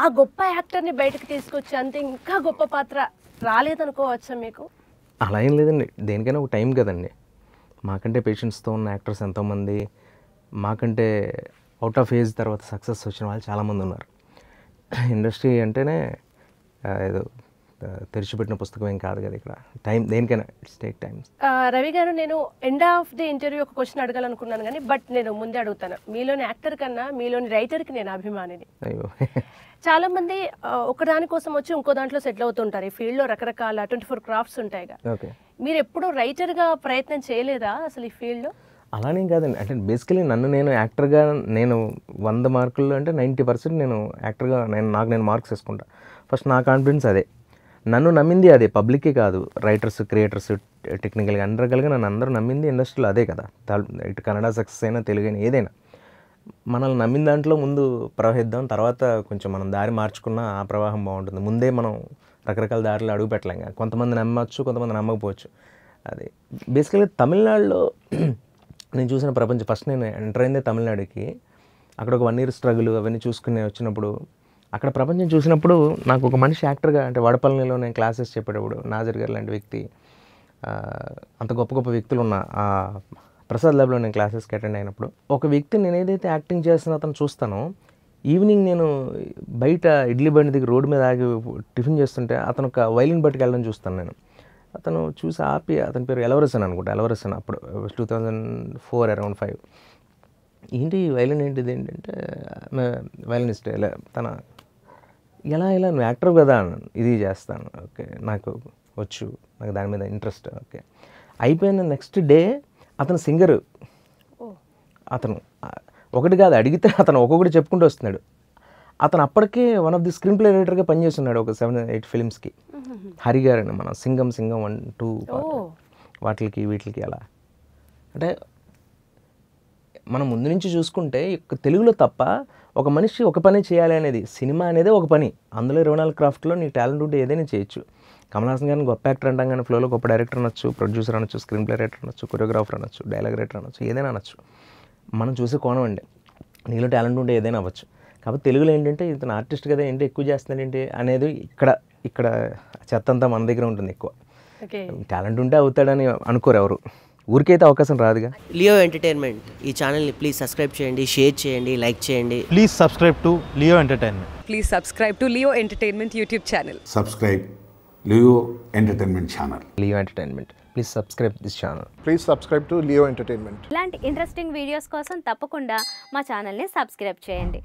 ఆ గొప్ప యాక్టర్ని బయటకు తీసుకొచ్చి అంతే ఇంకా గొప్ప పాత్ర రాలేదనుకోవచ్చా మీకు? అలా ఏం లేదండి. దేనికైనా ఒక టైం కదండి. మాకంటే పేషెన్స్‌తో ఉన్న యాక్టర్స్ ఎంతోమంది, మాకంటే అవుట్ ఆఫ్ ఏజ్ తర్వాత సక్సెస్ వచ్చిన వాళ్ళు చాలామంది ఉన్నారు. ఇండస్ట్రీ అంటేనే ఏదో తెరిచిపెట్టిన పుస్తకం ఏం కాదు కదా ఇక్కడ. టైం దేనికైనా ఇట్స్ టేక్ టైమ్స్. రవి గారు, నేను ఎండ్ ఆఫ్ ది ఇంటర్వ్యూ ఒక క్వశ్చన్ అడగాలనుకున్నాను కానీ బట్ నేను ముందే అడుగుతాను. మీలోని యాక్టర్ కన్నా మీలోని రైటర్కి నేను అభిమానిని. అయ్యో! చాలా మంది ఒకదాని కోసం వచ్చి ఇంకో దాంట్లో సెటిల్ అవుతుంటారు. ఈ ఫీల్డ్లో రకరకాల 24 క్రాఫ్ట్స్ ఉంటాయిగా. ఓకే. మీరు ఎప్పుడూ రైటర్గా ప్రయత్నం చేయలేదా అసలు ఈ ఫీల్డ్లో? అలానేం కాదండి. అంటే బేసికలీ నన్ను నేను యాక్టర్‌గా నేను 100 మార్కుల్లో అంటే 90% నేను యాక్టర్‌గా నాకు నేను మార్క్స్ వేసుకుంటా. ఫస్ట్ నా కాన్ఫిడెన్స్ అదే. నన్ను నమ్మింది అదే, పబ్లికే కాదు. రైటర్స్, క్రియేటర్స్, టెక్నికల్‌గా అన్ని రకాలుగా నన్ను అందరూ నమ్మింది ఇండస్ట్రీలో అదే కదా. ఇటు కన్నడ సక్సెస్ అయినా, తెలుగు అయినా ఏదైనా. మనల్ని నమ్మిన దాంట్లో ముందు ప్రవహిద్దాం. తర్వాత కొంచెం మనం దారి మార్చుకున్న ఆ ప్రవాహం బాగుంటుంది. ముందే మనం రకరకాల దారిలో అడుగు పెట్టలేం. కొంతమంది నమ్మచ్చు, కొంతమంది నమ్మకపోవచ్చు. అది బేసికల్గా తమిళనాడులో నేను చూసిన ప్రపంచం ఫస్ట్ నేను ఎంటర్ అయిందే తమిళనాడుకి. అక్కడ ఒక 1 ఇయర్ స్ట్రగుల్ అవన్నీ చూసుకుని వచ్చినప్పుడు అక్కడ ప్రపంచం చూసినప్పుడు నాకు ఒక మనిషి యాక్టర్గా అంటే వడపల్లిలో నేను క్లాసెస్ చెప్పేటప్పుడు నాజర్ గారు లాంటి వ్యక్తి, అంత గొప్ప గొప్ప వ్యక్తులు ఉన్న ఆ ప్రసాద్ ల్యాబ్లో నేను క్లాసెస్కి అటెండ్ అయినప్పుడు ఒక వ్యక్తి నేను ఏదైతే యాక్టింగ్ చేస్తున్నా అతను చూస్తానో, ఈవినింగ్ నేను బయట ఇడ్లీ బండి దగ్గర రోడ్డు మీద ఆగి టిఫిన్ చేస్తుంటే అతను ఒక వైలిన్ పట్టుకెళ్ళడం చూస్తాను నేను. అతను చూసి ఆపి, అతని పేరు ఎలవరసన్ అనుకుంటా, ఎలవరసన్ అప్పుడు 2004 అరౌండ్ 5. ఏంటి వైలిన్ ఏంటిది ఏంటంటే వైలినిస్ట్ తన ఎలా నువ్వు యాక్టర్ కదా, ఇది చేస్తాను. ఓకే, నాకు వచ్చు, నాకు దాని మీద ఇంట్రెస్ట్. ఓకే, అయిపోయిన నెక్స్ట్ డే అతను సింగరు. అతను ఒకటి కాదు అడిగితే అతను ఒక్కొక్కటి చెప్పుకుంటూ వస్తున్నాడు. అతను అప్పటికే one of the screenplay రైటర్గా పనిచేస్తున్నాడు ఒక 7-8 ఫిల్మ్స్కి. హరి గారని మన సింగం 1, 2 వాటికి వీటికి అలా. అంటే మనం ముందు నుంచి చూసుకుంటే తెలుగులో తప్ప ఒక మనిషి ఒక పని చేయాలి అనేది, సినిమా అనేది ఒక పని. అందులో 24 క్రాఫ్ట్లో నీ టాలెంట్ ఉంటే ఏదైనా చేయొచ్చు. కమల్ హాసన్ గారిని గొప్ప యాక్టర్ అంటాం కానీ ఫ్లోలో గొప్ప డైరెక్టర్ అనొచ్చు, ప్రొడ్యూసర్ అనొచ్చు, స్క్రీన్ ప్లే రైటర్ అనొచ్చు, కొరియోగ్రాఫర్ అనొచ్చు, డైలాగ్ రైటర్ అనొచ్చు, ఏదైనా అనొచ్చు. మనం చూసే కోణం అండి. నీలో టాలెంట్ ఉంటే ఏదైనా అవ్వచ్చు. కాబట్టి తెలుగులో ఏంటంటే ఇతను ఆర్టిస్ట్ కదా, ఏంటి ఎక్కువ చేస్తున్నాడు ఏంటి అనేది ఇక్కడ చెత్త అంతా మన దగ్గర ఉంటుంది ఎక్కువ. టాలెంట్ ఉంటే అవుతాడని అనుకోరు ఎవరు. ఊరికైతే అవకాశం రాదుగా. లియో ఎంటర్టైన్మెంట్ ఈ ఛానల్ని ప్లీజ్ సబ్స్క్రైబ్ చేయండి, షేర్ చేయండి, లైక్ చేయండి. Please subscribe to Leo entertainment. Please subscribe to Leo Entertainment YouTube channel. Subscribe Leo Entertainment channel. Leo entertainment. Please subscribe this channel. Please subscribe to Leo Entertainment. ఇలాంటి interesting videos కోసం తప్పకుండా మా ఛానల్ని subscribe చేయండి.